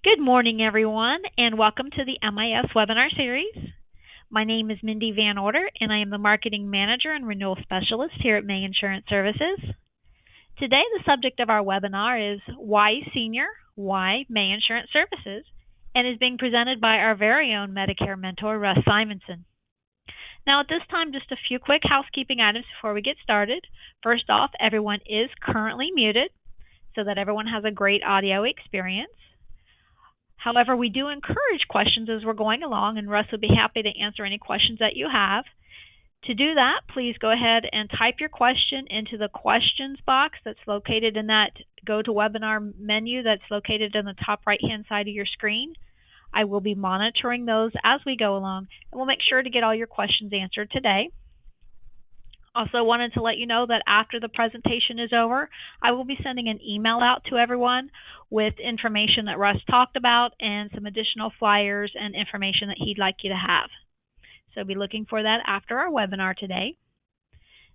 Good morning, everyone, and welcome to the MIS webinar series. My name is Mindy Van Order, and I am the Marketing Manager and Renewal Specialist here at May Insurance Services. Today, the subject of our webinar is Why Senior? Why May Insurance Services? And is being presented by our very own Medicare Mentor, Russ Simonsen. Now, at this time, just a few quick housekeeping items before we get started. First off, everyone is currently muted so that everyone has a great audio experience. However, we do encourage questions as we're going along, and Russ would be happy to answer any questions that you have. To do that, please go ahead and type your question into the questions box that's located in that GoToWebinar menu that's located in the top right-hand side of your screen. I will be monitoring those as we go along, and we'll make sure to get all your questions answered today. Also wanted to let you know that after the presentation is over, I will be sending an email out to everyone with information that Russ talked about and some additional flyers and information that he'd like you to have. So be looking for that after our webinar today.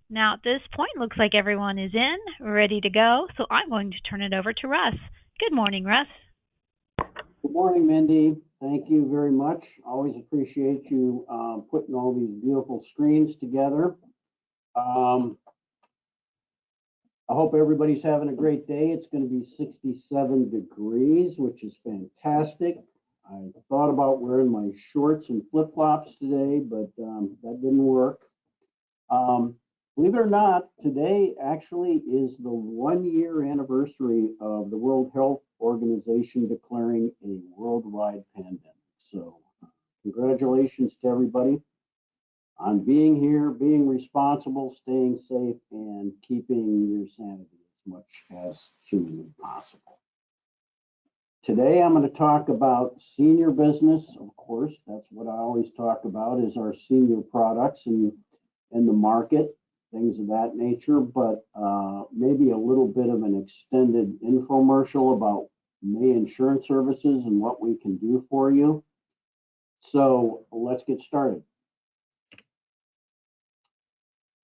Now at this point, looks like everyone is in, ready to go, so I'm going to turn it over to Russ. Good morning, Russ. Good morning, Mindy. Thank you very much. Always appreciate you putting all these beautiful screens together. I hope everybody's having a great day. It's going to be 67 degrees, which is fantastic. I thought about wearing my shorts and flip-flops today, but that didn't work. Believe it or not, today actually is the 1-year anniversary of the World Health Organization declaring a worldwide pandemic. So congratulations to everybody on being here, being responsible, staying safe, and keeping your sanity as much as humanly possible. Today, I'm going to talk about senior business. Of course, that's what I always talk about, is our senior products and the market, things of that nature, but maybe a little bit of an extended infomercial about May Insurance Services and what we can do for you. So let's get started.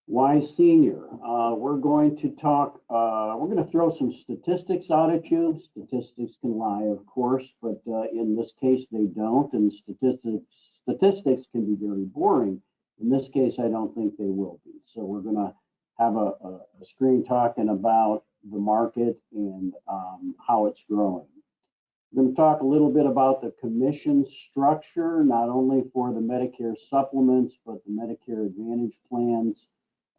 Why senior? We're going to talk, we're going to throw some statistics out at you. Statistics can lie, of course, but in this case, they don't. And statistics can be very boring. In this case, I don't think they will be. So we're going to have a screen talking about the market and how it's growing. We're going to talk a little bit about the commission structure, not only for the Medicare supplements, but the Medicare Advantage plans,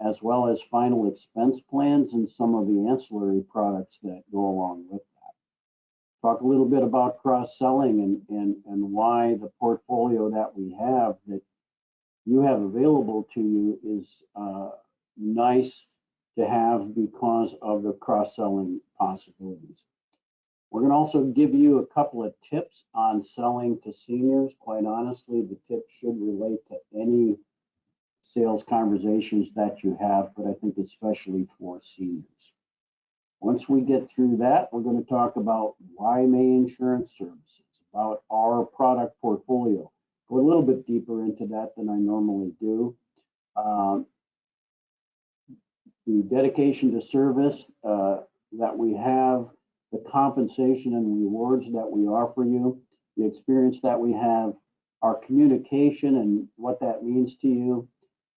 as well as final expense plans and some of the ancillary products that go along with that. Talk a little bit about cross-selling and why the portfolio that we have, that you have available to you, is nice to have because of the cross-selling possibilities. We're going to also give you a couple of tips on selling to seniors. Quite honestly, the tips should relate to any sales conversations that you have, but I think especially for seniors. Once we get through that, we're going to talk about why May Insurance Services, about our product portfolio. Go a little bit deeper into that than I normally do. The dedication to service that we have, the compensation and rewards that we offer you, the experience that we have, our communication and what that means to you,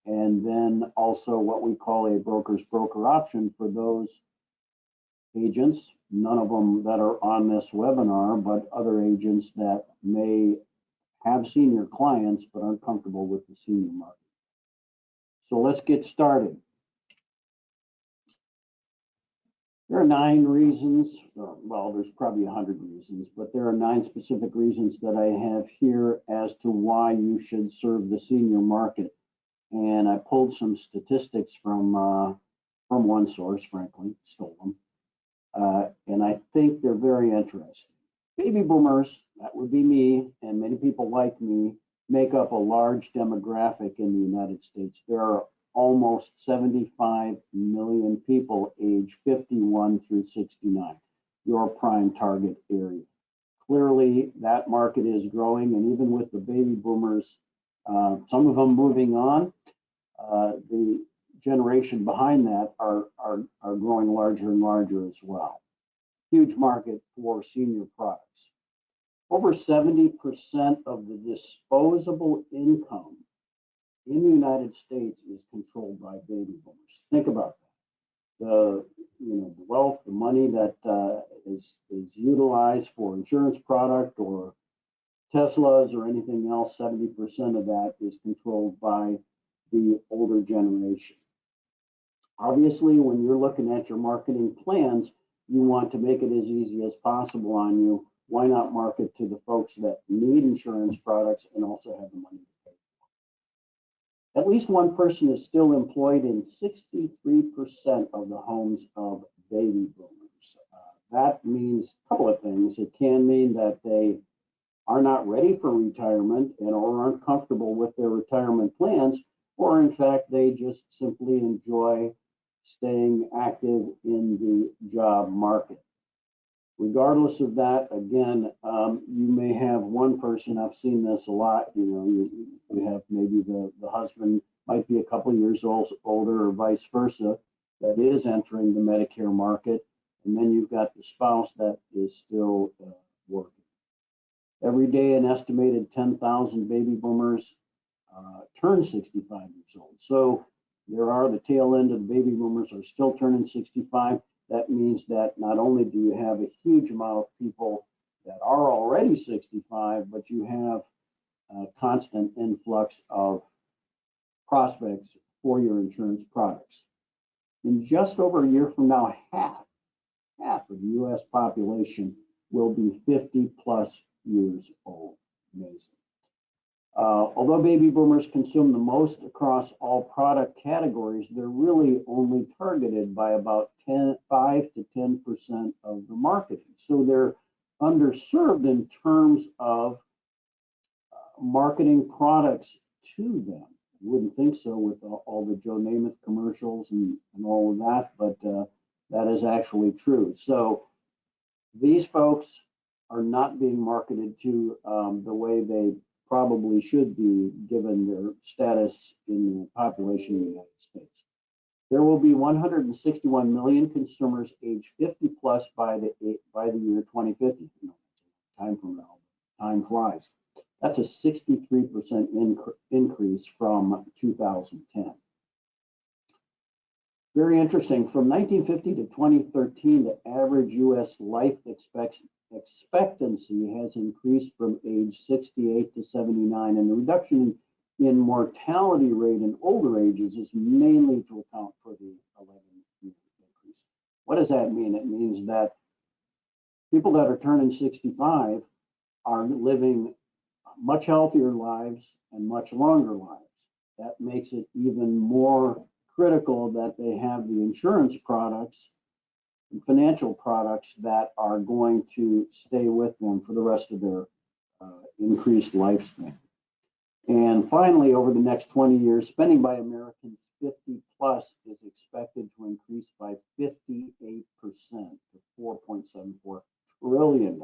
and then also what we call a broker's broker option for those agents, none of them that are on this webinar, but other agents that may have senior clients but aren't comfortable with the senior market. So let's get started. There are 9 reasons, well, there's probably 100 reasons, but there are 9 specific reasons that I have here as to why you should serve the senior market. And I pulled some statistics from one source, frankly, stole them. And I think they're very interesting. Baby boomers, that would be me, and many people like me, make up a large demographic in the United States. There are almost 75 million people age 51 through 69, your prime target area. Clearly, that market is growing, and even with the baby boomers, some of them moving on, the generation behind that are growing larger and larger as well. Huge market for senior products. Over 70% of the disposable income in the United States is controlled by baby boomers. Think about that. The wealth, the money that is utilized for insurance product or Teslas or anything else, 70% of that is controlled by the older generation. Obviously, when you're looking at your marketing plans, you want to make it as easy as possible on you. Why not market to the folks that need insurance products and also have the money to pay for it? At least one person is still employed in 63% of the homes of baby boomers. That means a couple of things. It can mean that they are not ready for retirement or aren't comfortable with their retirement plans, or in fact, they just simply enjoy staying active in the job market. Regardless of that, again, you may have one person, I've seen this a lot, you have maybe the husband might be a couple of years older or vice versa, that is entering the Medicare market, and then you've got the spouse that is still working. Every day, an estimated 10,000 baby boomers turn 65 years old. So there are the tail end of the baby boomers are still turning 65. That means that not only do you have a huge amount of people that are already 65, but you have a constant influx of prospects for your insurance products. In just over a year from now, half of the U.S. population will be 50 plus years old. Amazing. Although baby boomers consume the most across all product categories, they're really only targeted by about 5 to 10% of the marketing. So they're underserved in terms of marketing products to them. You wouldn't think so with all the Joe Namath commercials and all of that, but that is actually true. So these folks are not being marketed to the way they probably should be given their status in the population of the United States. There will be 161 million consumers age 50 plus by the year 2050. Time from now, time flies. That's a 63% increase from 2010. Very interesting. From 1950 to 2013, the average U.S. life expectancy has increased from age 68 to 79, and the reduction in mortality rate in older ages is mainly to account for the 11-year increase. What does that mean? It means that people that are turning 65 are living much healthier lives and much longer lives. That makes it even more critical that they have the insurance products and financial products that are going to stay with them for the rest of their increased lifespan. And finally, over the next 20 years, spending by Americans 50 plus is expected to increase by 58% to $4.74 trillion.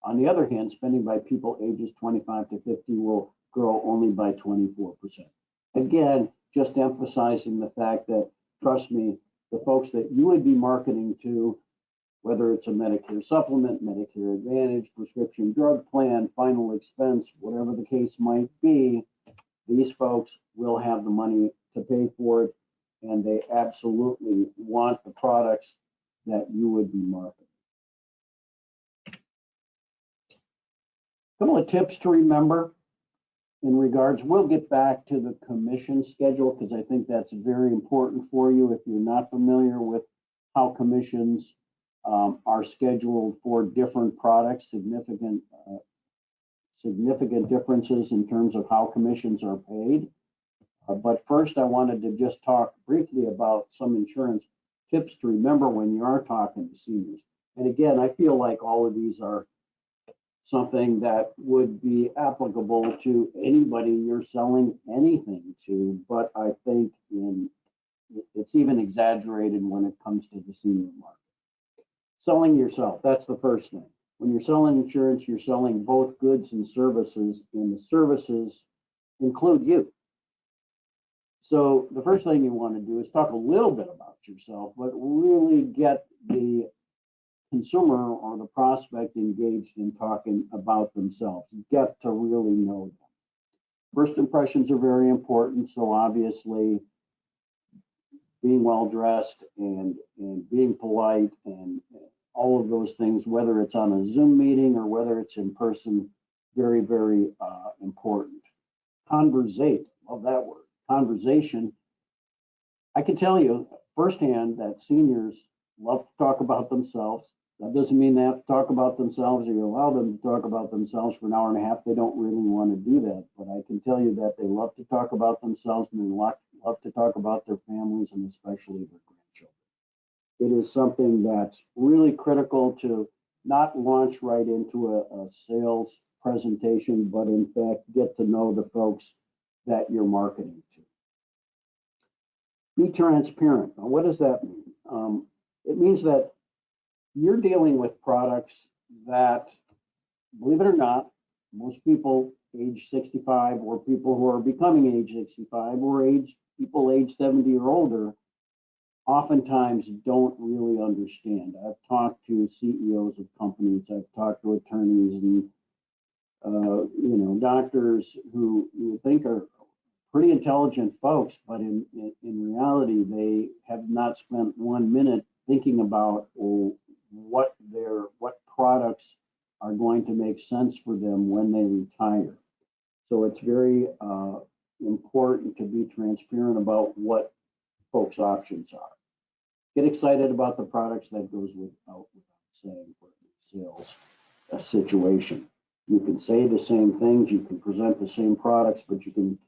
On the other hand, spending by people ages 25 to 50 will grow only by 24%. Again, just emphasizing the fact that, trust me, the folks that you would be marketing to, whether it's a Medicare supplement, Medicare Advantage, prescription drug plan, final expense, whatever the case might be, these folks will have the money to pay for it, and they absolutely want the products that you would be marketing. A couple of tips to remember in regards, we'll get back to the commission schedule because I think that's very important for you if you're not familiar with how commissions are scheduled for different products, significant differences in terms of how commissions are paid. But first, I wanted to just talk briefly about some insurance tips to remember when you are talking to seniors. And again, I feel like all of these are something that would be applicable to anybody you're selling anything to, but I think it's even exaggerated when it comes to the senior market. Selling yourself, that's the first thing. When you're selling insurance, you're selling both goods and services, and the services include you. So the first thing you want to do is talk a little bit about yourself, but really get the consumer or the prospect engaged in talking about themselves. Get to really know them. First impressions are very important, so obviously being well dressed and being polite and all of those things, whether it's on a Zoom meeting or whether it's in person, very, very important. Conversate, love that word. Conversation. I can tell you firsthand that seniors love to talk about themselves. That doesn't mean they have to talk about themselves or you allow them to talk about themselves for an hour and a half. They don't really want to do that. But I can tell you that they love to talk about themselves and they love to talk about their families and especially their grandchildren. It is something that's really critical to not launch right into a sales presentation, but in fact, get to know the folks that you're marketing to. Be transparent. Now, what does that mean? It means that you're dealing with products that, believe it or not, most people age 65 or people who are becoming age 65 or people age 70 or older oftentimes don't really understand. I've talked to CEOs of companies, I've talked to attorneys and doctors who you think are pretty intelligent folks, but in reality, they have not spent 1 minute thinking about what products are going to make sense for them when they retire. So it's very important to be transparent about what folks' options are. Get excited about the products. That goes without saying for a sales situation. You can say the same things, you can present the same products, but you can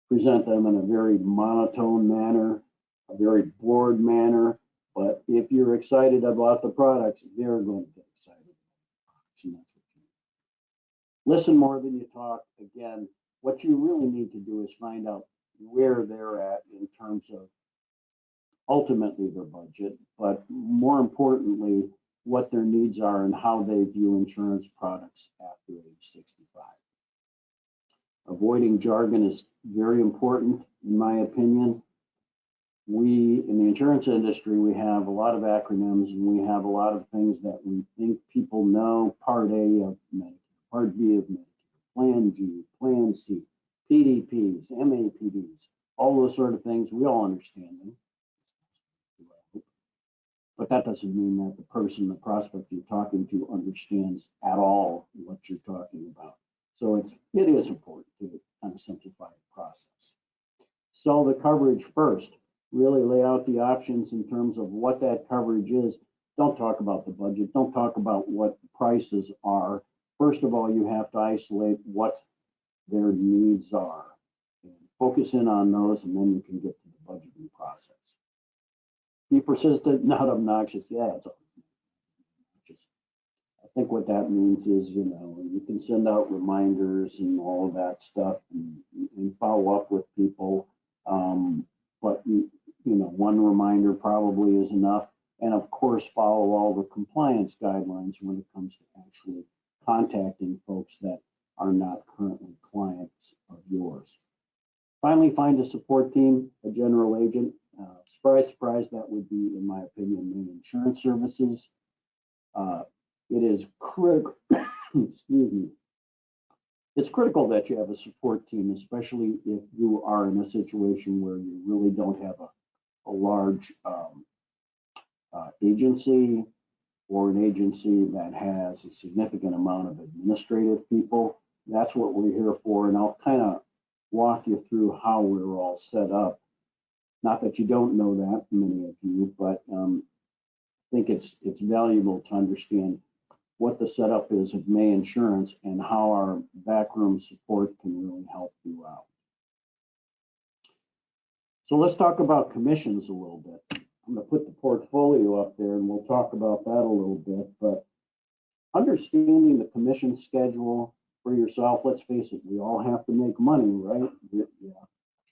present them in a very monotone manner, a very bored manner. But if you're excited about the products, they're going to get excited about the products, and that's what you need. Listen more than you talk. Again, what you really need to do is find out where they're at in terms of ultimately their budget, but more importantly, what their needs are and how they view insurance products after age 65. Avoiding jargon is very important, in my opinion. We, in the insurance industry, we have a lot of acronyms and we have a lot of things that we think people know. Part A of Medicare, Part B of Medicare, Plan G, Plan C, PDPs, MAPDs, all those sort of things. We all understand them. But that doesn't mean that the person, the prospect you're talking to understands at all what you're talking about. So it is important to kind of simplify the process. Sell the coverage first. Really lay out the options in terms of what that coverage is. Don't talk about the budget. Don't talk about what the prices are. First of all, you have to isolate what their needs are. And focus in on those, and then you can get to the budgeting process. Be persistent, not obnoxious. Yeah, it's obnoxious. I think what that means is, you can send out reminders and all of that stuff and follow up with people. But one reminder probably is enough. And of course, follow all the compliance guidelines when it comes to actually contacting folks that are not currently clients of yours. Finally, find a support team, a general agent. Surprise, surprise, that would be, in my opinion, Main Insurance Services. It is critical, excuse me. It's critical that you have a support team, especially if you are in a situation where you really don't have a large agency or an agency that has a significant amount of administrative people. That's what we're here for, and I'll kind of walk you through how we're all set up. Not that you don't know that, many of you, but I think it's valuable to understand what the setup is of May Insurance and how our backroom support can really help you out. So let's talk about commissions a little bit. I'm going to put the portfolio up there and we'll talk about that a little bit, but understanding the commission schedule for yourself, let's face it, we all have to make money, right? Yeah,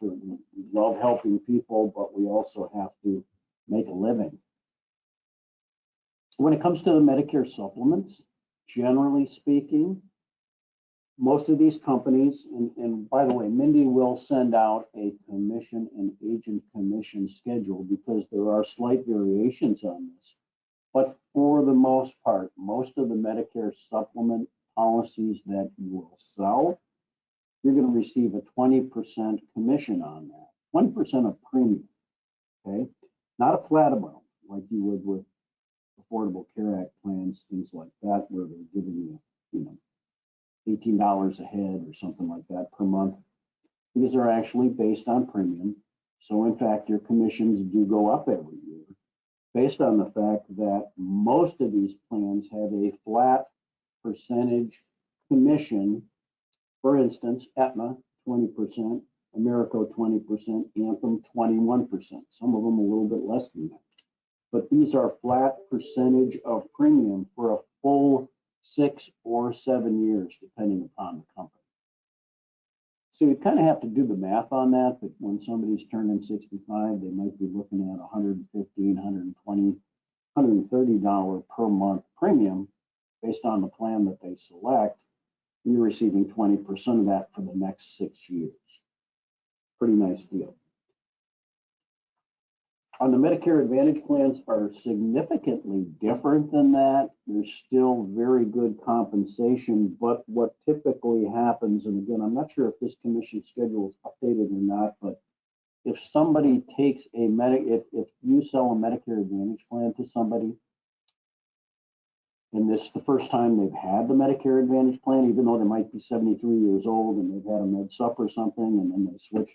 sure. We love helping people, but we also have to make a living. When it comes to the Medicare supplements, generally speaking, most of these companies, and by the way, Mindy will send out a commission and agent commission schedule because there are slight variations on this. But for the most part, most of the Medicare supplement policies that you will sell, you're going to receive a 20% commission on that, 20% of premium, okay? Not a flat amount like you would with Affordable Care Act plans, things like that, where they're giving you, $18 a head or something like that per month. These are actually based on premium. So in fact, your commissions do go up every year based on the fact that most of these plans have a flat percentage commission. For instance, Aetna, 20%, Americo, 20%, Anthem, 21%. Some of them a little bit less than that. But these are flat percentage of premium for a full 6 or 7 years, depending upon the company. So you kind of have to do the math on that, but when somebody's turning 65, they might be looking at $115, $120, $130 per month premium based on the plan that they select. You're receiving 20% of that for the next 6 years. Pretty nice deal. On the Medicare Advantage plans are significantly different than that. There's still very good compensation, but what typically happens, and again, I'm not sure if this commission schedule is updated or not, but if somebody takes a if you sell a Medicare Advantage plan to somebody, and this is the first time they've had the Medicare Advantage plan, even though they might be 73 years old and they've had a med sup or something, and then they switch,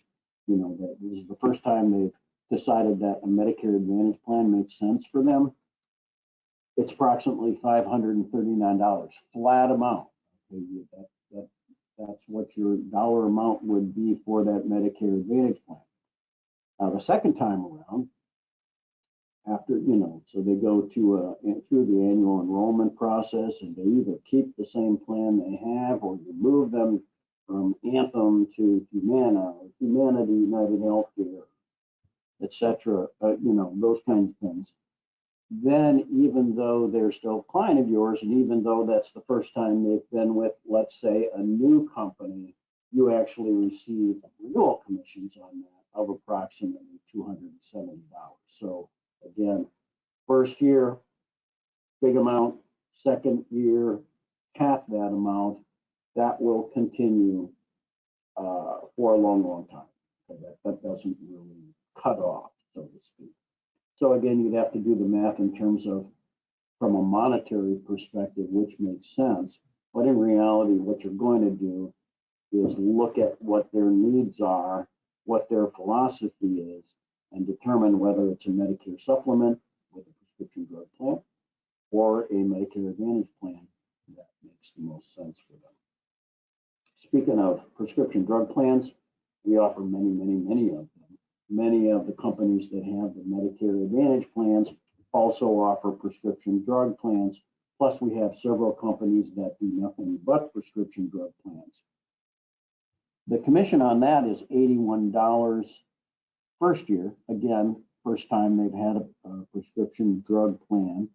that this is the first time they've decided that a Medicare Advantage plan makes sense for them, it's approximately $539, flat amount. Okay, that's what your dollar amount would be for that Medicare Advantage plan. Now, the second time around, after, so they go to through the annual enrollment process, and they either keep the same plan they have, or you move them from Anthem to Humana, or Humana to United Healthcare, etc. Those kinds of things. Then, even though they're still a client of yours, and even though that's the first time they've been with, let's say, a new company, you actually receive renewal commissions on that of approximately $270. So again, first year, big amount. Second year, half that amount. That will continue for a long, long time. Okay, that doesn't really cut off, so to speak. So again, you'd have to do the math in terms of, from a monetary perspective, which makes sense. But in reality, what you're going to do is look at what their needs are, what their philosophy is, and determine whether it's a Medicare supplement with a prescription drug plan or a Medicare Advantage plan that makes the most sense for them. Speaking of prescription drug plans, we offer many, many, many of them. Many of the companies that have the Medicare Advantage plans also offer prescription drug plans. Plus, we have several companies that do nothing but prescription drug plans. The commission on that is $81 first year. Again, first time they've had a prescription drug plan,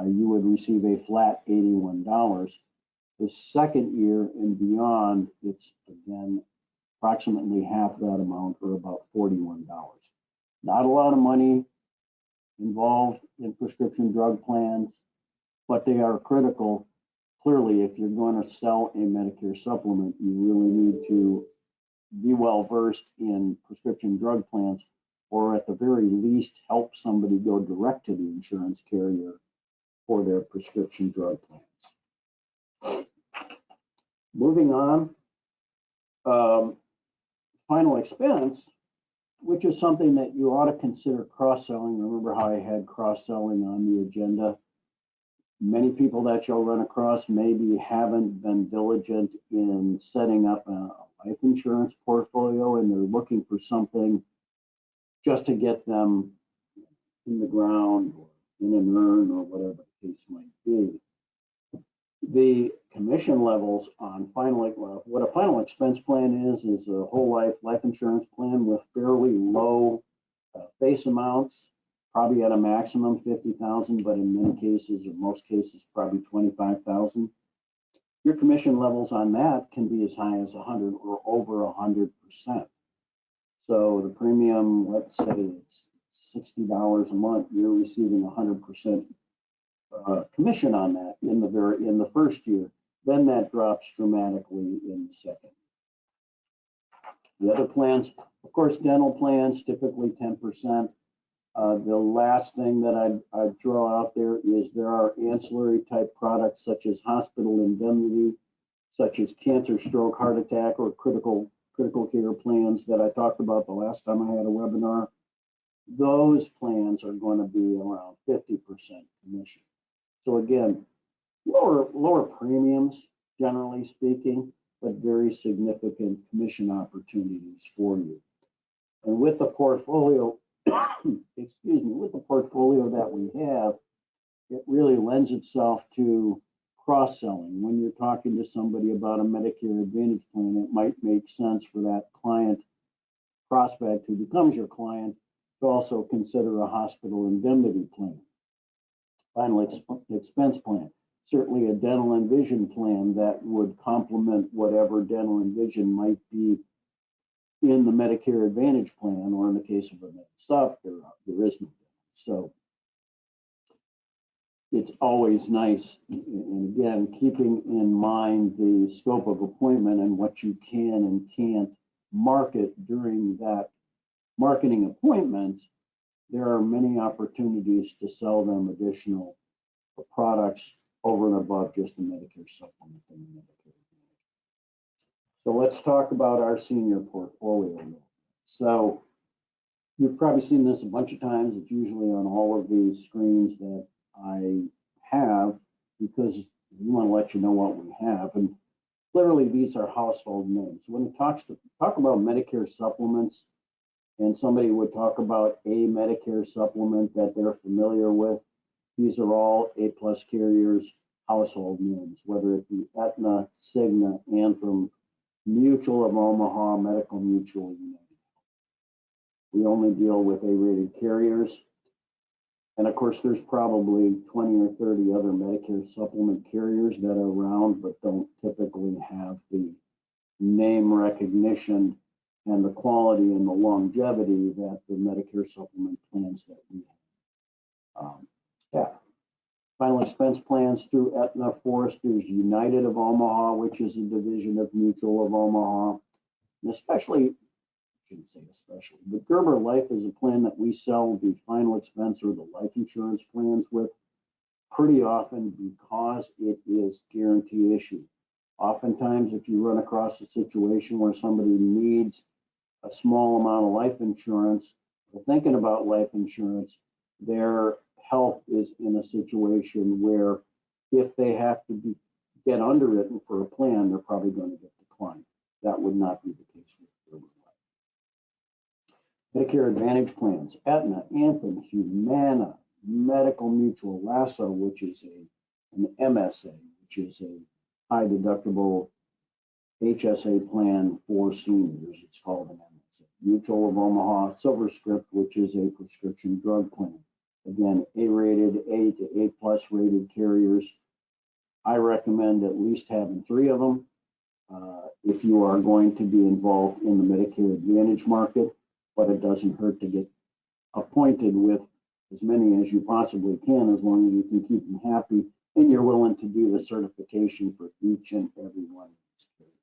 you would receive a flat $81. The second year and beyond, it's again approximately half that amount, or about $41. Not a lot of money involved in prescription drug plans, but they are critical. Clearly, if you're going to sell a Medicare supplement, you really need to be well versed in prescription drug plans, or at the very least help somebody go direct to the insurance carrier for their prescription drug plans. Moving on, final expense, which is something that you ought to consider cross-selling. Remember how I had cross-selling on the agenda? Many people that you'll run across maybe haven't been diligent in setting up a life insurance portfolio, and they're looking for something just to get them in the ground or in an urn or whatever the case might be. The commission levels on what a final expense plan is a whole life insurance plan with fairly low face amounts, probably at a maximum 50,000, but in many cases, or most cases, probably 25,000. Your commission levels on that can be as high as 100 or over 100%. So the premium, let's say it's $60 a month, you're receiving 100% commission on that in the first year. Then that drops dramatically in the second. The other plans, of course, dental plans, typically 10%. The last thing that I'd throw out there is there are ancillary type products such as hospital indemnity, such as cancer, stroke, heart attack, or critical care plans that I talked about the last time I had a webinar. Those plans are going to be around 50% commission. So again, lower premiums, generally speaking, but very significant commission opportunities for you. And with the portfolio, excuse me, with the portfolio that we have, it really lends itself to cross-selling. When you're talking to somebody about a Medicare Advantage plan, it might make sense for that client prospect who becomes your client to also consider a hospital indemnity plan. Final expense plan, certainly a dental and vision plan that would complement whatever dental and vision might be in the Medicare Advantage plan, or in the case of a Med-Sup, there is no. So it's always nice, and again, keeping in mind the scope of appointment and what you can and can't market during that marketing appointment, there are many opportunities to sell them additional products over and above just the Medicare supplement and the Medicare Advantage. So let's talk about our senior portfolio. So you've probably seen this a bunch of times. It's usually on all of these screens that I have, because we want to let you know what we have. And clearly these are household names. When it talk about Medicare supplements, and somebody would talk about a Medicare supplement that they're familiar with, these are all A+ carriers, household names, whether it be Aetna, Cigna, Anthem, Mutual of Omaha, Medical Mutual, United. We only deal with A-rated carriers. And of course, there's probably 20 or 30 other Medicare supplement carriers that are around, but don't typically have the name recognition and the quality and the longevity that the Medicare supplement plans that we have. Final expense plans through Aetna, Forest, there's United of Omaha, which is a division of Mutual of Omaha, and especially, I shouldn't say especially, but Gerber Life is a plan that we sell the final expense or the life insurance plans with pretty often because it is guarantee issue. Oftentimes, if you run across a situation where somebody needs a small amount of life insurance, or thinking about life insurance, their health is in a situation where if they have to get underwritten for a plan, they're probably going to get declined. That would not be the case with Gerber Life. Medicare Advantage plans, Aetna, Anthem, Humana, Medical Mutual, Lasso, which is an MSA, which is a high deductible HSA plan for seniors. It's called an MSA. Mutual of Omaha, SilverScript, which is a prescription drug plan. Again, A-rated, A to A+ rated carriers. I recommend at least having 3 of them if you are going to be involved in the Medicare Advantage market, but it doesn't hurt to get appointed with as many as you possibly can, as long as you can keep them happy and you're willing to do the certification for each and every one of these carriers.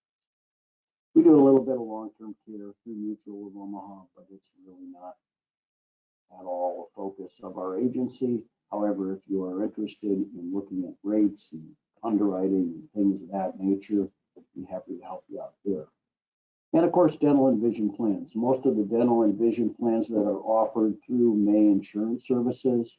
We do a little bit of long-term care through Mutual of Omaha, but it's really not at all a focus of our agency. However, if you are interested in looking at rates and underwriting and things of that nature, I'd be happy to help you out there. And of course, dental and vision plans. Most of the dental and vision plans that are offered through May Insurance Services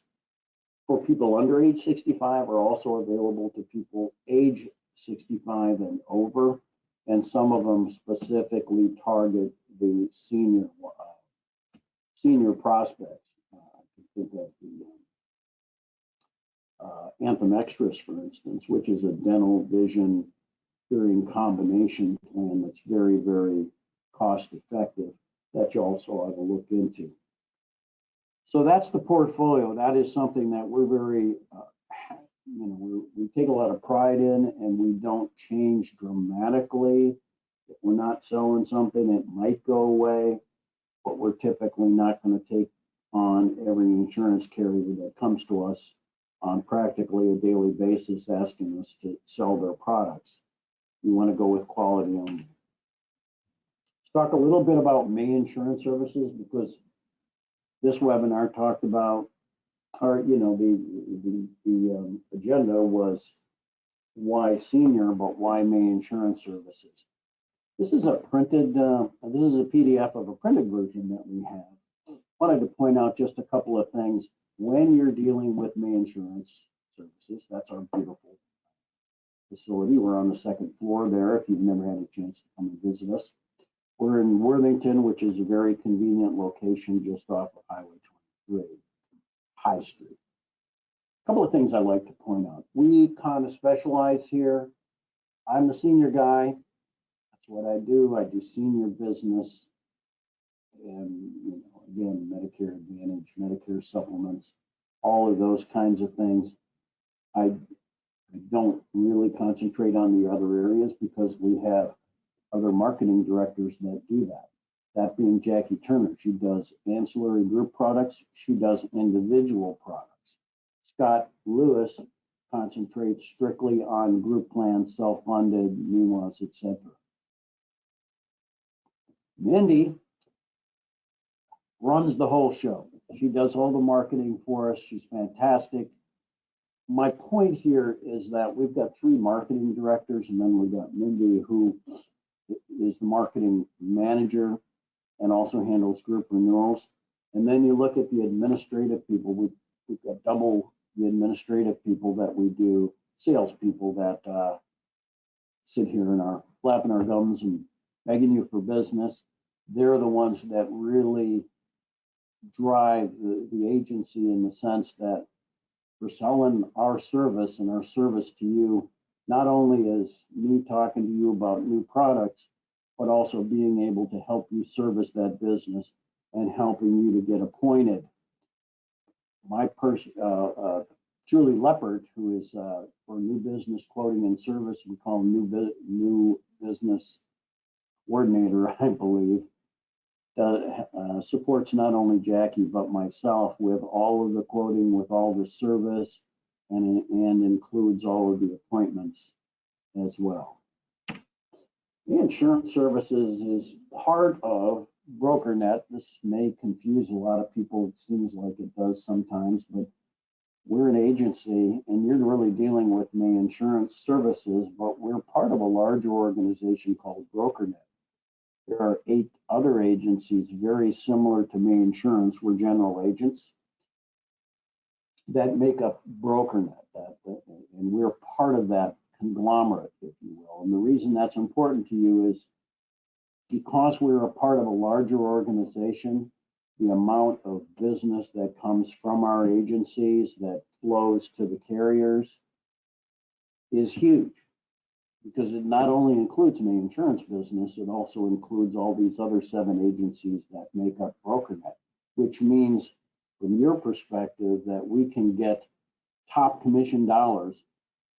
for people under age 65 are also available to people age 65 and over, and some of them specifically target the senior prospects. I can think of the Anthem Extras, for instance, which is a dental vision hearing combination plan that's very, very cost effective that you also ought to look into. So that's the portfolio. That is something that we're very, we take a lot of pride in, and we don't change dramatically. If we're not selling something, it might go away, but we're typically not going to take on every insurance carrier that comes to us on practically a daily basis asking us to sell their products. You want to go with quality only. Let's talk a little bit about May Insurance Services, because this webinar talked about, or the agenda was why senior, but why May Insurance Services. This is a printed, this is a PDF of a printed version that we have. Wanted to point out just a couple of things. When you're dealing with May Insurance Services, that's our beautiful facility. We're on the second floor there if you've never had a chance to come and visit us. We're in Worthington, which is a very convenient location just off of Highway 23, High Street. A couple of things I'd like to point out. We kind of specialize here. I'm the senior guy. That's what I do. I do senior business and, again, Medicare Advantage, Medicare supplements, all of those kinds of things. I don't really concentrate on the other areas because we have other marketing directors that do that. That being Jackie Turner. She does ancillary group products. She does individual products. Scott Lewis concentrates strictly on group plans, self-funded, MIS, etc. Mindy runs the whole show. She does all the marketing for us. She's fantastic. My point here is that we've got 3 marketing directors, and then we've got Mindy, who is the marketing manager and also handles group renewals. And then you look at the administrative people. We've got double the administrative people that we do, salespeople that sit here and are flapping our gums and begging you for business. They're the ones that really drive the agency in the sense that we're selling our service, and our service to you not only is me talking to you about new products, but also being able to help you service that business and helping you to get appointed. My person, Julie Leppert, who is for new business quoting and service, we call him new business coordinator, I believe, supports not only Jackie but myself with all of the quoting, with all the service, and includes all of the appointments as well. The insurance services is part of BrokerNet. This may confuse a lot of people. It seems like it does sometimes, but we're an agency, and you're really dealing with May Insurance Services, but we're part of a larger organization called BrokerNet. There are 8 other agencies very similar to May Insurance. We're general agents that make up BrokerNet, and we're part of that conglomerate, if you will. And the reason that's important to you is because we're a part of a larger organization, the amount of business that comes from our agencies that flows to the carriers is huge, because it not only includes May Insurance business, it also includes all these other 7 agencies that make up BrokerNet, which means from your perspective that we can get top commission dollars.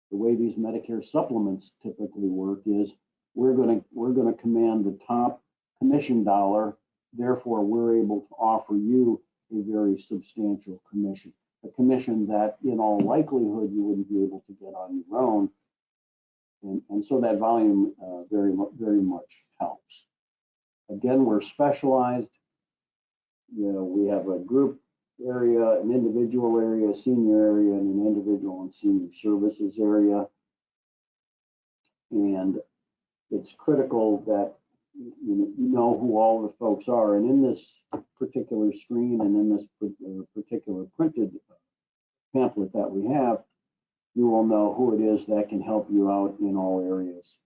The way these Medicare supplements typically work is we're going to command the top commission dollar. Therefore, we're able to offer you a very substantial commission, a commission that in all likelihood you wouldn't be able to get on your own. And so that volume very much helps. Again, we're specialized. We have a group area, an individual area, a senior area, and an individual and senior services area. And it's critical that you know who all the folks are. And in this particular screen and in this particular printed pamphlet that we have, you will know who it is that can help you out in all areas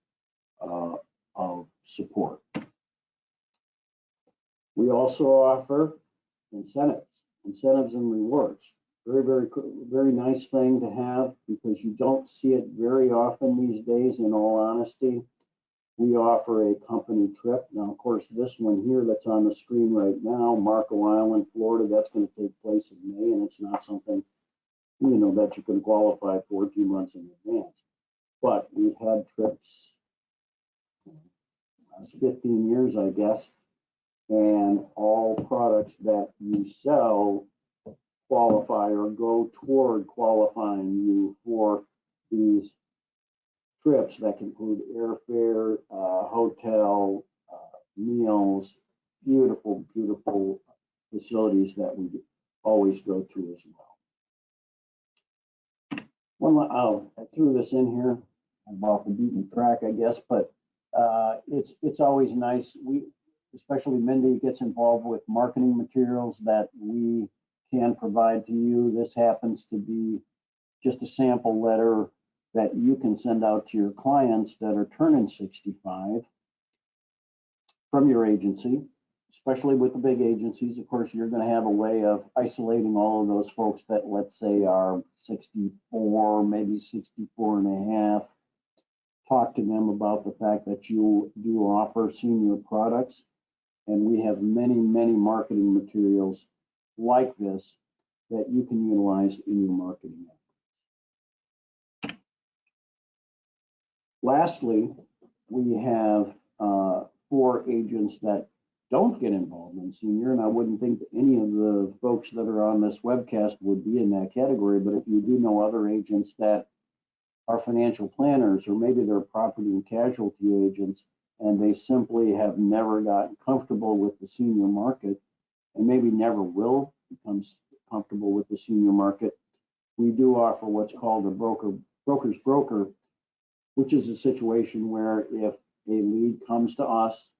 of support. We also offer incentives and rewards. Very nice thing to have, because you don't see it very often these days, in all honesty. We offer a company trip. Now, of course, this one here that's on the screen right now, Marco Island, Florida, that's going to take place in May, and it's not something that you can qualify for 2 months in advance. But we've had trips, last 15 years, I guess, and all products that you sell qualify or go toward qualifying you for these trips that can include airfare, hotel, meals, beautiful, beautiful facilities that we always go to as well. I threw this in here. I'm off the beaten track, I guess, but it's always nice. Especially Mindy gets involved with marketing materials that we can provide to you. This happens to be just a sample letter that you can send out to your clients that are turning 65 from your agency, especially with the big agencies. Of course, you're going to have a way of isolating all of those folks that, let's say, are 64, maybe 64 and a half. Talk to them about the fact that you do offer senior products. And we have many, many marketing materials like this that you can utilize in your marketing efforts. Lastly, we have 4 agents that don't get involved in senior, and I wouldn't think that any of the folks that are on this webcast would be in that category, but if you do know other agents that are financial planners, or maybe they're property and casualty agents, and they simply have never gotten comfortable with the senior market, and maybe never will become comfortable with the senior market, we do offer what's called a broker's broker, which is a situation where if a lead comes to us,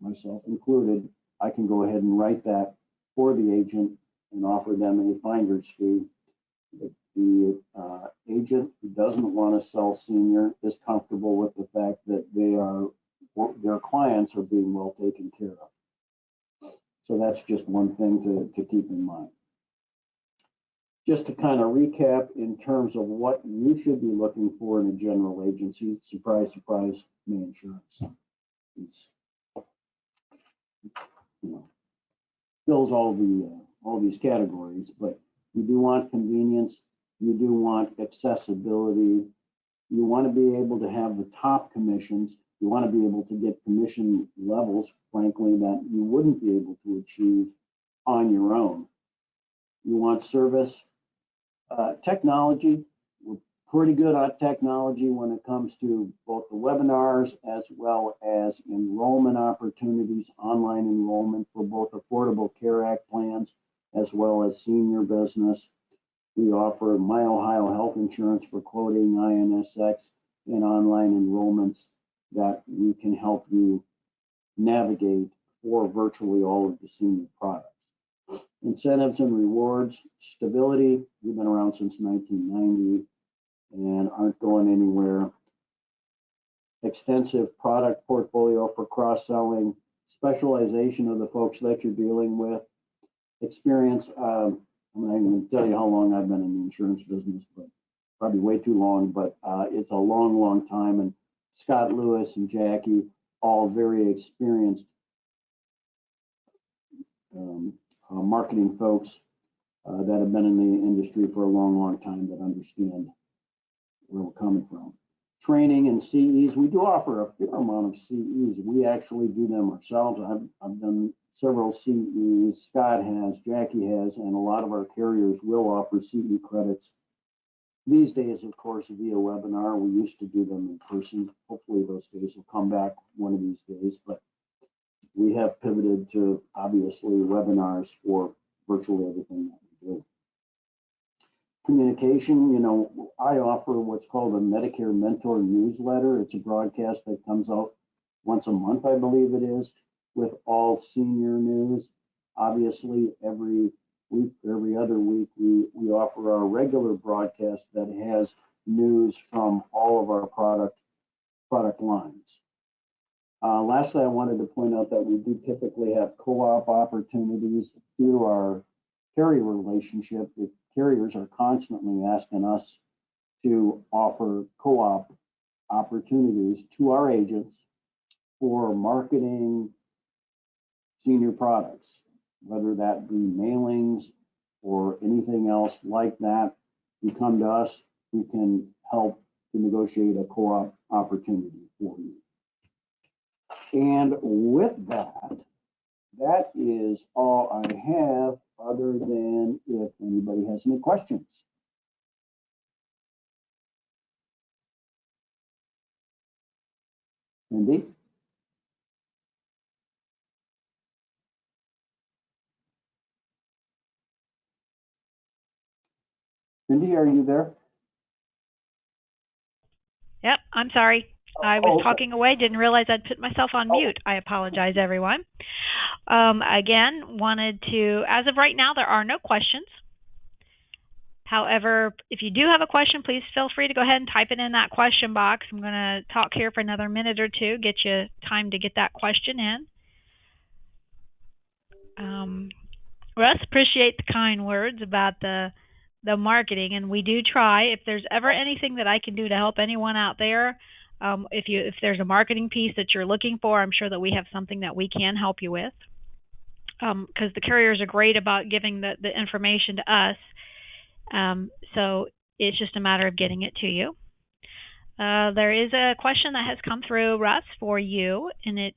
myself included, I can go ahead and write that for the agent and offer them a finder's fee. If the agent who doesn't want to sell senior is comfortable with the fact that their clients are being well taken care of. So that's just one thing to keep in mind. Just to kind of recap in terms of what you should be looking for in a general agency, surprise, surprise, May Insurance. It's, fills all these categories, but you do want convenience, you do want accessibility, you want to be able to have the top commissions, you want to be able to get commission levels, frankly, that you wouldn't be able to achieve on your own. You want service, technology. We're pretty good on technology when it comes to both the webinars as well as enrollment opportunities, online enrollment for both Affordable Care Act plans as well as senior business. We offer My Ohio Health Insurance for quoting, INSX, and online enrollments that we can help you navigate for virtually all of the senior products. Incentives and rewards, stability. We've been around since 1990 and aren't going anywhere. Extensive product portfolio for cross-selling, specialization of the folks that you're dealing with, experience. I'm not even going to tell you how long I've been in the insurance business, but probably way too long, but it's a long, long time. And Scott Lewis and Jackie, all very experienced marketing folks that have been in the industry for a long, long time that understand where we're coming from. Training and CEs, we do offer a fair amount of CEs. We actually do them ourselves. I've done several CEs, Scott has, Jackie has, and a lot of our carriers will offer CE credits. These days, of course, via webinar. We used to do them in person. Hopefully those days will come back one of these days, but we have pivoted to, obviously, webinars for virtually everything that we do. Communication, I offer what's called a Medicare Mentor newsletter. It's a broadcast that comes out once a month, I believe it is, with all senior news. Obviously, every week, every other week, we offer our regular broadcast that has news from all of our product lines. Lastly, I wanted to point out that we do typically have co-op opportunities through our carrier relationship. The carriers are constantly asking us to offer co-op opportunities to our agents for marketing senior products, whether that be mailings or anything else like that. You come to us, we can help to negotiate a co-op opportunity for you. And with that, that is all I have other than if anybody has any questions. Mindy? Mindy, are you there? Yep, I'm sorry. I was okay. talking away, didn't realize I'd put myself on mute. I apologize, everyone. Again, wanted to, as of right now, there are no questions. However, if you do have a question, please feel free to go ahead and type it in that question box. I'm going to talk here for another minute or two, get you time to get that question in. Russ, appreciate the kind words about the marketing, and we do try. If there's ever anything that I can do to help anyone out there, if there's a marketing piece that you're looking for, I'm sure that we have something that we can help you with. Because the carriers are great about giving the information to us. So it's just a matter of getting it to you. There is a question that has come through, Russ, for you, and it's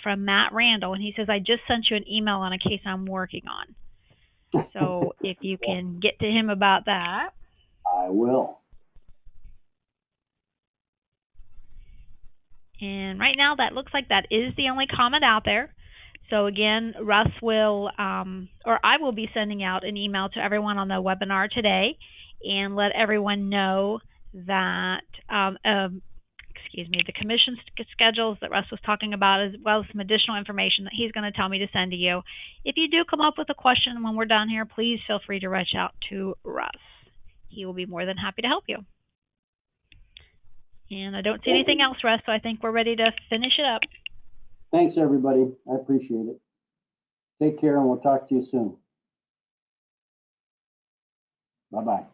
from Matt Randall, and he says, I just sent you an email on a case I'm working on. So if you can get to him about that. I will. And right now, that looks like that is the only comment out there. So again, Russ will, or I will be sending out an email to everyone on the webinar today and let everyone know that, the commission schedules that Russ was talking about, as well as some additional information that he's going to tell me to send to you. If you do come up with a question when we're done here, please feel free to reach out to Russ. He will be more than happy to help you. And I don't see anything else, Russ, so I think we're ready to finish it up. Thanks, everybody. I appreciate it. Take care, and we'll talk to you soon. Bye-bye.